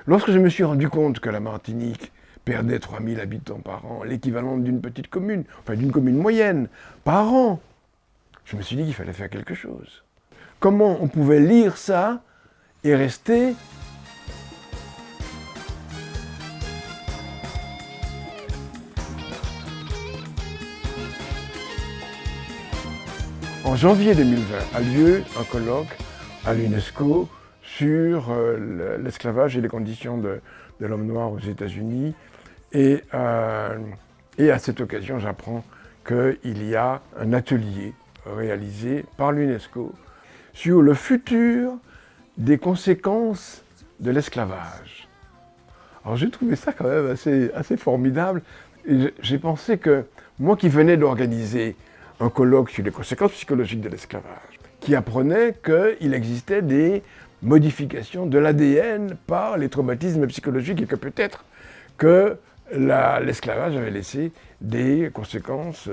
Lorsque je me suis rendu compte que la Martinique perdait 3000 habitants par an, l'équivalent d'une petite commune, enfin d'une commune moyenne, par an, je me suis dit qu'il fallait faire quelque chose. Comment on pouvait lire ça et rester En janvier 2020 a lieu un colloque à l'UNESCO sur l'esclavage et les conditions de l'homme noir aux États-Unis. Et à cette occasion, j'apprends qu'il y a un atelier réalisé par l'UNESCO sur le futur des conséquences de l'esclavage. Alors j'ai trouvé ça quand même assez formidable. Et j'ai pensé que moi qui venais d'organiser un colloque sur les conséquences psychologiques de l'esclavage, qui apprenait qu'il existait des modifications de l'ADN par les traumatismes psychologiques et que peut-être que l'esclavage avait laissé des conséquences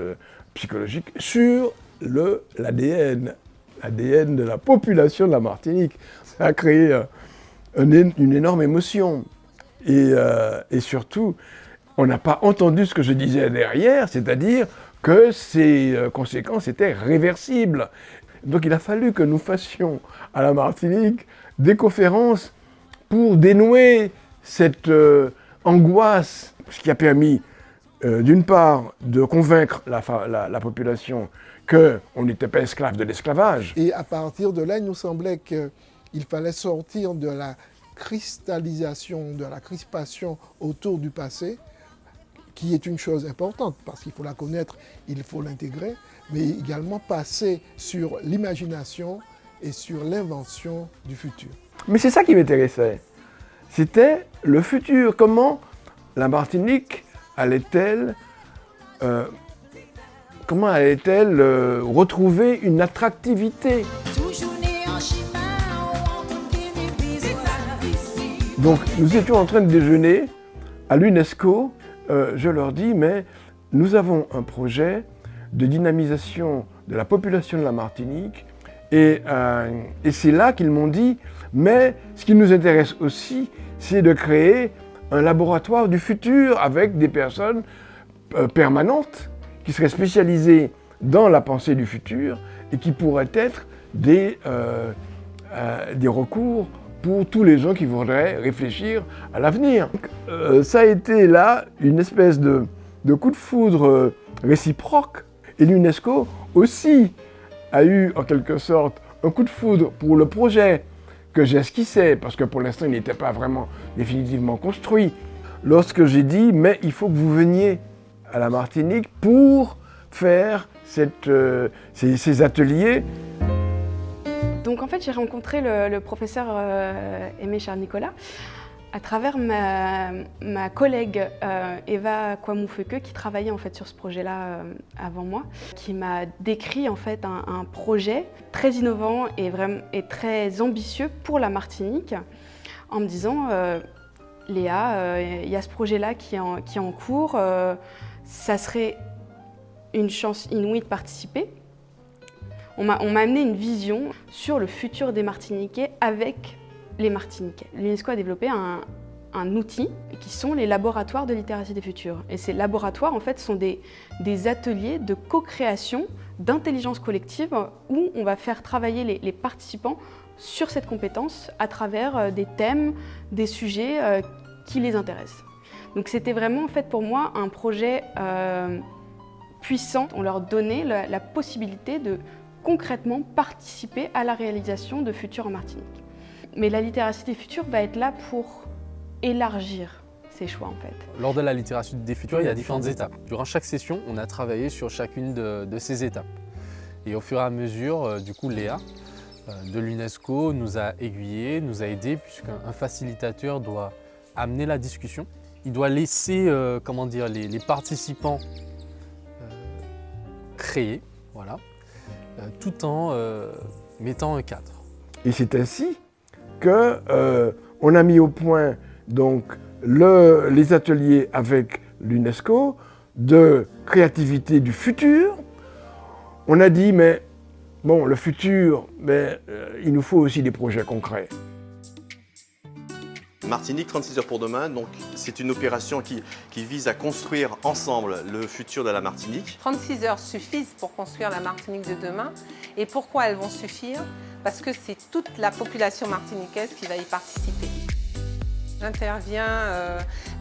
psychologiques sur l'ADN de la population de la Martinique. Ça a créé une énorme émotion. Et surtout, on n'a pas entendu ce que je disais derrière, c'est-à-dire que ces conséquences étaient réversibles. Donc il a fallu que nous fassions à la Martinique des conférences pour dénouer cette angoisse, ce qui a permis d'une part de convaincre la population qu'on n'était pas esclave de l'esclavage. Et à partir de là, il nous semblait qu'il fallait sortir de la cristallisation, de la crispation autour du passé, qui est une chose importante, parce qu'il faut la connaître, il faut l'intégrer, mais également passer sur l'imagination et sur l'invention du futur. Mais c'est ça qui m'intéressait. C'était le futur. Comment la Martinique allait-elle retrouver une attractivité? Donc nous étions en train de déjeuner à l'UNESCO. Je leur dis, mais nous avons un projet de dynamisation de la population de la Martinique et c'est là qu'ils m'ont dit, mais ce qui nous intéresse aussi, c'est de créer un laboratoire du futur avec des personnes permanentes qui seraient spécialisées dans la pensée du futur et qui pourraient être des recours pour tous les gens qui voudraient réfléchir à l'avenir. Ça a été là une espèce de coup de foudre réciproque. Et l'UNESCO aussi a eu en quelque sorte un coup de foudre pour le projet que j'esquissais, parce que pour l'instant il n'était pas vraiment définitivement construit. Lorsque j'ai dit, mais il faut que vous veniez à la Martinique pour faire ces ateliers. Donc en fait, j'ai rencontré le professeur Aimé Charles-Nicolas à travers ma collègue Eva Kouamoufeke qui travaillait en fait sur ce projet-là avant moi, qui m'a décrit en fait un projet très innovant et très ambitieux pour la Martinique, en me disant Léa, il y a ce projet-là qui est en cours, ça serait une chance inouïe de participer. On m'a amené une vision sur le futur des Martiniquais avec les Martiniquais. L'UNESCO a développé un outil qui sont les laboratoires de littératie des futurs. Et ces laboratoires, en fait, sont des ateliers de co-création d'intelligence collective où on va faire travailler les participants sur cette compétence à travers des thèmes, des sujets qui les intéressent. Donc c'était vraiment, en fait, pour moi, un projet puissant. On leur donnait la possibilité de concrètement participer à la réalisation de futurs en Martinique. Mais la littératie des futurs va être là pour élargir ces choix en fait. Lors de la littératie des futurs, il y a différentes étapes. Durant chaque session, on a travaillé sur chacune de ces étapes. Et au fur et à mesure, du coup, Léa de l'UNESCO nous a aiguillés, nous a aidés, puisqu'un facilitateur doit amener la discussion. Il doit laisser les participants créer, voilà, tout en mettant un cadre. Et c'est ainsi qu'on a mis au point donc, les ateliers avec l'UNESCO de créativité du futur. On a dit, mais bon, le futur, il nous faut aussi des projets concrets. Martinique 36 heures pour demain, donc c'est une opération qui vise à construire ensemble le futur de la Martinique. 36 heures suffisent pour construire la Martinique de demain. Et pourquoi elles vont suffire? Parce que c'est toute la population martiniquaise qui va y participer. J'interviens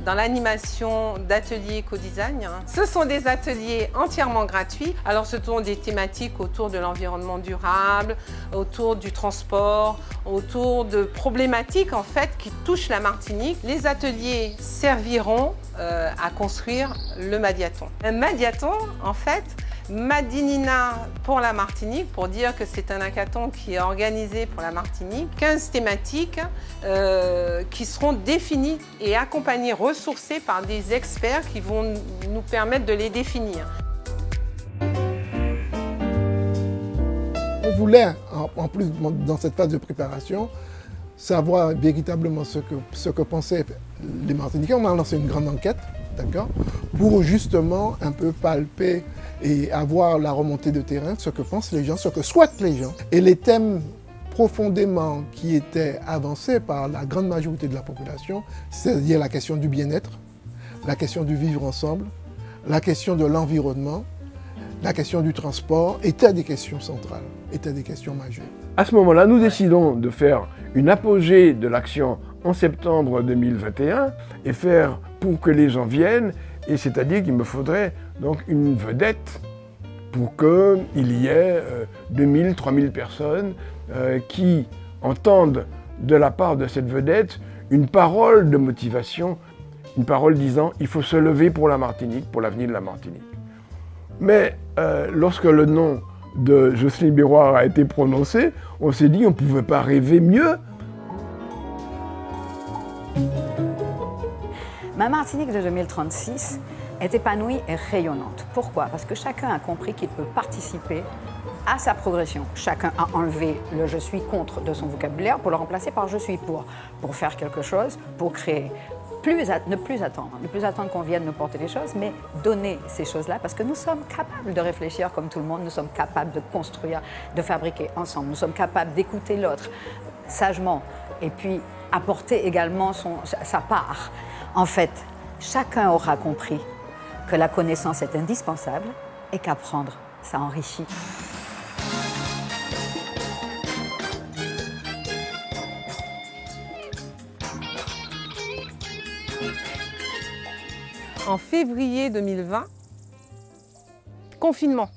dans l'animation d'ateliers éco-design. Ce sont des ateliers entièrement gratuits. Alors ce sont des thématiques autour de l'environnement durable, autour du transport, autour de problématiques en fait qui touchent la Martinique. Les ateliers serviront à construire le Madiaton. Un Madiaton en fait, Madinina pour la Martinique, pour dire que c'est un hackathon qui est organisé pour la Martinique. 15 thématiques qui seront définies et accompagnées, ressourcées par des experts qui vont nous permettre de les définir. On voulait, en plus dans cette phase de préparation, savoir véritablement ce que pensaient les Martiniquais. On a lancé une grande enquête, d'accord, pour justement un peu palper et avoir la remontée de terrain, ce que pensent les gens, ce que souhaitent les gens. Et les thèmes profondément qui étaient avancés par la grande majorité de la population, c'est-à-dire la question du bien-être, la question du vivre ensemble, la question de l'environnement, la question du transport, étaient des questions centrales, étaient des questions majeures. À ce moment-là, nous décidons de faire une apogée de l'action en septembre 2021 et faire pour que les gens viennent, et c'est-à-dire qu'il me faudrait donc une vedette pour qu'il y ait 2000, 3000 personnes qui entendent de la part de cette vedette une parole de motivation, une parole disant « il faut se lever pour la Martinique, pour l'avenir de la Martinique ». Mais lorsque le nom de Jocelyne Biroir a été prononcé, on s'est dit qu'on ne pouvait pas rêver mieux. Ma Martinique de 2036 est épanouie et rayonnante. Pourquoi? Parce que chacun a compris qu'il peut participer à sa progression. Chacun a enlevé le « je suis contre » de son vocabulaire pour le remplacer par « je suis pour faire quelque chose, pour créer. Ne plus attendre qu'on vienne nous porter les choses, mais donner ces choses-là, parce que nous sommes capables de réfléchir comme tout le monde, nous sommes capables de construire, de fabriquer ensemble, nous sommes capables d'écouter l'autre sagement et puis apporter également sa part. En fait, chacun aura compris que la connaissance est indispensable et qu'apprendre, ça enrichit. En février 2020, confinement.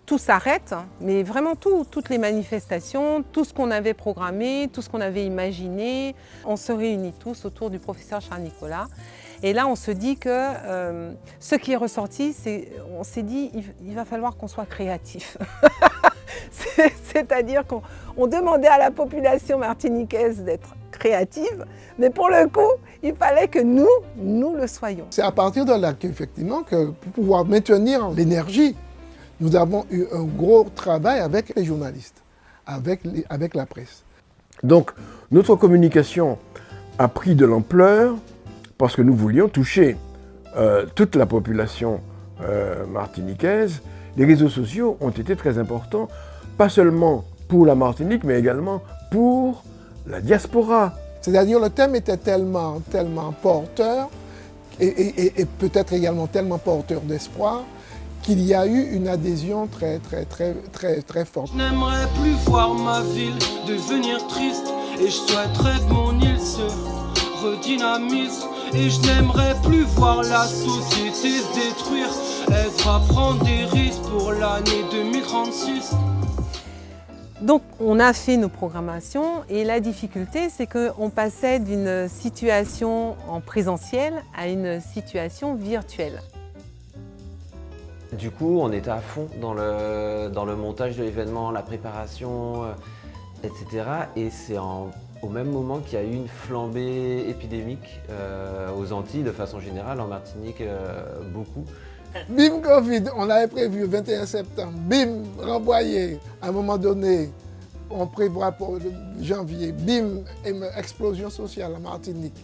Tout s'arrête, mais vraiment toutes les manifestations, tout ce qu'on avait programmé, tout ce qu'on avait imaginé. On se réunit tous autour du professeur Charles Nicolas. Et là, on se dit que ce qui est ressorti, on s'est dit il va falloir qu'on soit créatif. C'est-à-dire qu'on demandait à la population martiniquaise d'être créative, mais pour le coup, il fallait que nous le soyons. C'est à partir de là qu'effectivement, pour pouvoir maintenir l'énergie, nous avons eu un gros travail avec les journalistes, avec la presse. Donc, notre communication a pris de l'ampleur parce que nous voulions toucher toute la population martiniquaise. Les réseaux sociaux ont été très importants, pas seulement pour la Martinique, mais également pour la diaspora. C'est-à-dire le thème était tellement porteur et peut-être également tellement porteur d'espoir qu'il y a eu une adhésion très forte. Je n'aimerais plus voir ma ville devenir triste et je souhaiterais que mon île se redynamise. Et je n'aimerais plus voir la société se détruire. Elle va prendre des risques pour l'année 2036. Donc on a fait nos programmations et la difficulté c'est qu'on passait d'une situation en présentiel à une situation virtuelle. Du coup on était à fond dans le montage de l'événement, la préparation, etc. Et c'est au même moment qu'il y a eu une flambée épidémique aux Antilles, de façon générale, en Martinique beaucoup. Bim Covid, on avait prévu le 21 septembre, bim, renvoyé. À un moment donné, on prévoit pour janvier, bim, explosion sociale en Martinique,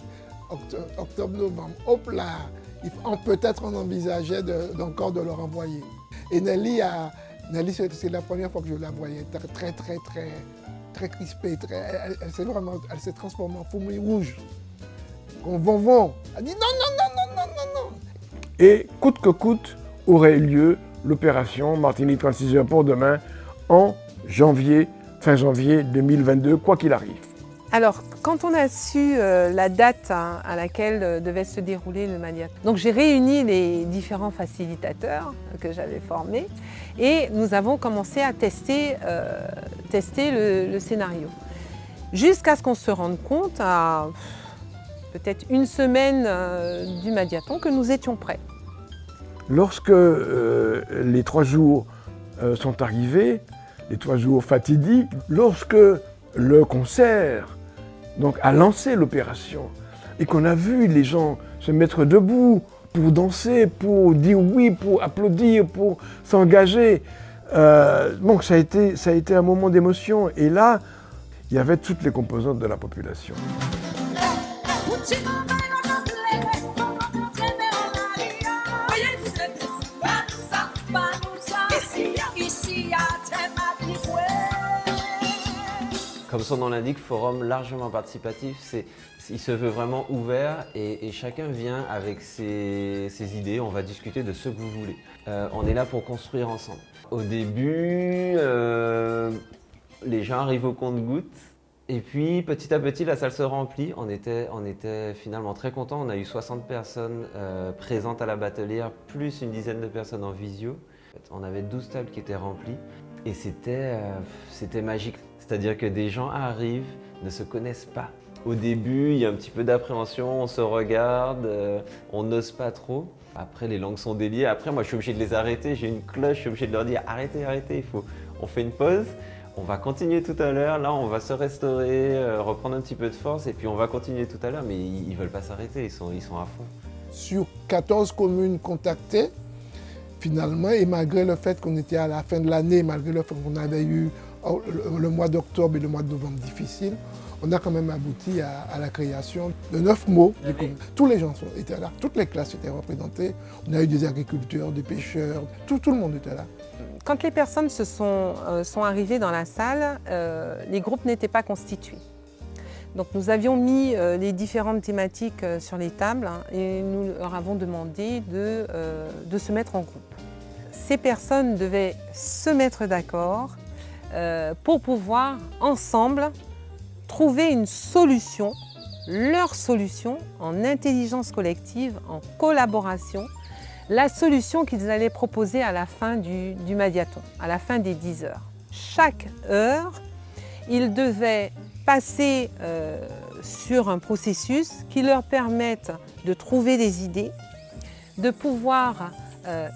octobre-novembre, hop là, peut-être on envisageait encore de le renvoyer. Et Nelly, c'est la première fois que je la voyais, très très crispée, elle s'est transformée en fourmi rouge. On vont. Elle dit non. Et coûte que coûte aurait eu lieu l'opération Martinique 36 heures pour demain en fin janvier 2022, quoi qu'il arrive. Alors, quand on a su la date à laquelle devait se dérouler le Madiaton, donc j'ai réuni les différents facilitateurs que j'avais formés et nous avons commencé à tester le scénario. Jusqu'à ce qu'on se rende compte, à peut-être une semaine du Madiaton, que nous étions prêts. Lorsque les 3 jours sont arrivés, les 3 jours fatidiques, lorsque le concert a lancé l'opération et qu'on a vu les gens se mettre debout pour danser, pour dire oui, pour applaudir, pour s'engager, ça a été un moment d'émotion. Et là, il y avait toutes les composantes de la population. Comme son nom l'indique, forum largement participatif, il se veut vraiment ouvert et chacun vient avec ses idées, on va discuter de ce que vous voulez. On est là pour construire ensemble. Au début, les gens arrivent au compte-gouttes et puis petit à petit la salle se remplit. On était finalement très contents, on a eu 60 personnes présentes à la batelière, plus une dizaine de personnes en visio. On avait 12 tables qui étaient remplies et c'était magique. C'est-à-dire que des gens arrivent, ne se connaissent pas. Au début, il y a un petit peu d'appréhension, on se regarde, on n'ose pas trop. Après, les langues sont déliées. Après, moi, je suis obligé de les arrêter. J'ai une cloche, je suis obligé de leur dire arrêtez, on fait une pause. On va continuer tout à l'heure. Là, on va se restaurer, reprendre un petit peu de force et puis on va continuer tout à l'heure. Mais ils ne veulent pas s'arrêter, ils sont à fond. Sur 14 communes contactées, finalement, et malgré le fait qu'on était à la fin de l'année, malgré le fait qu'on avait eu le mois d'octobre et le mois de novembre difficile, on a quand même abouti à la création de 9 mots. Tous les gens étaient là, toutes les classes étaient représentées. On a eu des agriculteurs, des pêcheurs, tout le monde était là. Quand les personnes sont arrivées dans la salle, les groupes n'étaient pas constitués. Donc nous avions mis les différentes thématiques sur les tables et nous leur avons demandé de se mettre en groupe. Ces personnes devaient se mettre d'accord pour pouvoir ensemble trouver une solution, leur solution en intelligence collective, en collaboration, la solution qu'ils allaient proposer à la fin du Madiaton, à la fin des 10 heures. Chaque heure, ils devaient passer sur un processus qui leur permette de trouver des idées, de pouvoir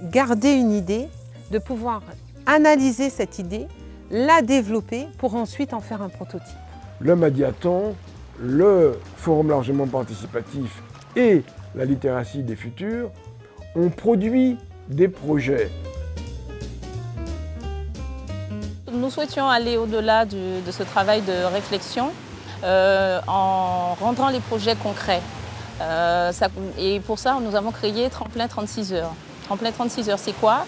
garder une idée, de pouvoir analyser cette idée, la développer pour ensuite en faire un prototype. Le Madiaton, le forum largement participatif et la littératie des futurs ont produit des projets. Nous souhaitions aller au-delà de ce travail de réflexion en rendant les projets concrets. Et pour ça, nous avons créé Tremplin 36 heures. Tremplin 36 heures, c'est quoi ?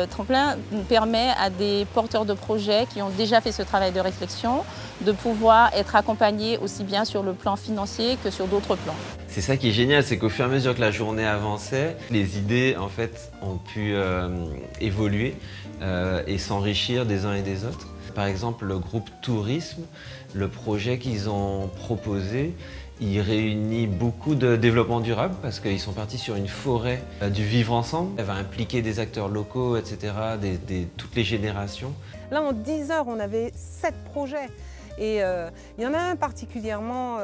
Tremplin permet à des porteurs de projets qui ont déjà fait ce travail de réflexion de pouvoir être accompagnés aussi bien sur le plan financier que sur d'autres plans. C'est ça qui est génial, c'est qu'au fur et à mesure que la journée avançait, les idées en fait ont pu évoluer et s'enrichir des uns et des autres. Par exemple, le groupe Tourisme, le projet qu'ils ont proposé, il réunit beaucoup de développement durable parce qu'ils sont partis sur une forêt du vivre ensemble. Elle va impliquer des acteurs locaux, etc., toutes les générations. Là, en 10 heures, on avait 7 projets. Et il y en a un particulièrement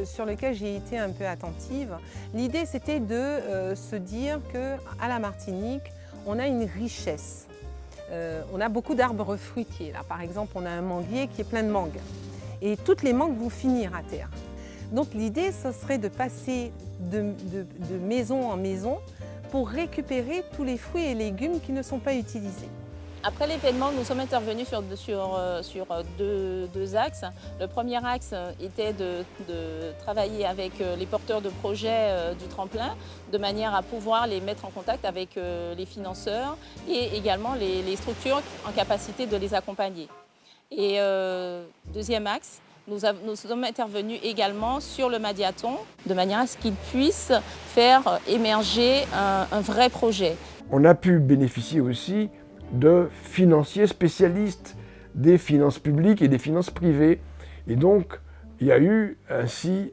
sur lequel j'ai été un peu attentive. L'idée, c'était de se dire qu'à la Martinique, on a une richesse. On a beaucoup d'arbres fruitiers. Là, par exemple, on a un manguier qui est plein de mangues. Et toutes les mangues vont finir à terre. Donc l'idée, ce serait de passer de maison en maison pour récupérer tous les fruits et légumes qui ne sont pas utilisés. Après l'événement, nous sommes intervenus sur deux axes. Le premier axe était de travailler avec les porteurs de projets du tremplin, de manière à pouvoir les mettre en contact avec les financeurs et également les structures en capacité de les accompagner. Et deuxième axe, nous sommes intervenus également sur le Madiaton, de manière à ce qu'il puisse faire émerger un vrai projet. On a pu bénéficier aussi de financiers spécialistes des finances publiques et des finances privées. Et donc, il y a eu ainsi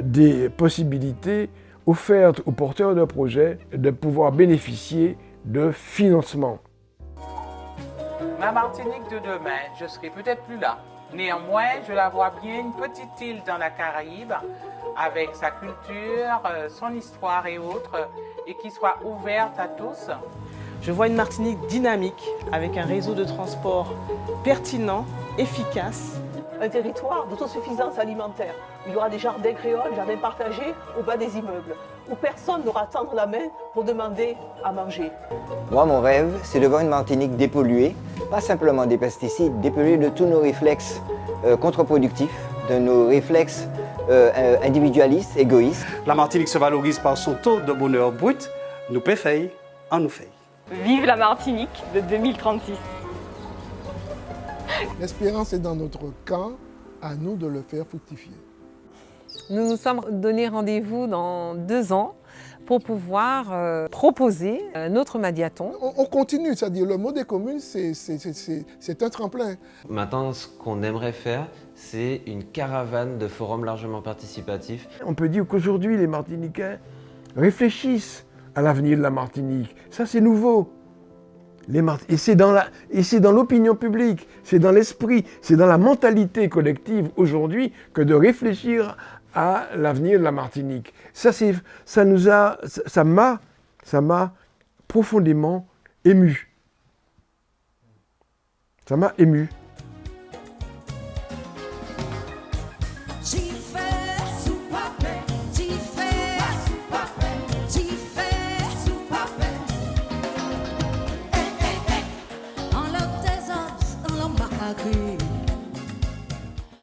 des possibilités offertes aux porteurs de projets de pouvoir bénéficier de financement. Ma Martinique de demain, je serai peut-être plus là. Néanmoins, je la vois bien une petite île dans la Caraïbe, avec sa culture, son histoire et autres, et qui soit ouverte à tous. Je vois une Martinique dynamique, avec un réseau de transport pertinent, efficace. Un territoire d'autosuffisance alimentaire. Il y aura des jardins créoles, jardins partagés au bas des immeubles, où personne n'aura à tendre la main pour demander à manger. Moi, mon rêve, c'est de voir une Martinique dépolluée, pas simplement des pesticides, dépolluée de tous nos réflexes contre-productifs, de nos réflexes individualistes, égoïstes. La Martinique se valorise par son taux de bonheur brut, nous paye, en nous fait. Vive la Martinique de 2036. L'espérance est dans notre camp, à nous de le faire fructifier. Nous nous sommes donné rendez-vous dans 2 ans pour pouvoir proposer notre Madiaton. On continue, c'est-à-dire le mot des communes, c'est un tremplin. Maintenant, ce qu'on aimerait faire, c'est une caravane de forums largement participatifs. On peut dire qu'aujourd'hui, les Martiniquais réfléchissent à l'avenir de la Martinique. Ça, c'est nouveau. Et c'est dans l'opinion publique, c'est dans l'esprit, c'est dans la mentalité collective aujourd'hui que de réfléchir à l'avenir de la Martinique. Ça m'a profondément ému. Ça m'a ému.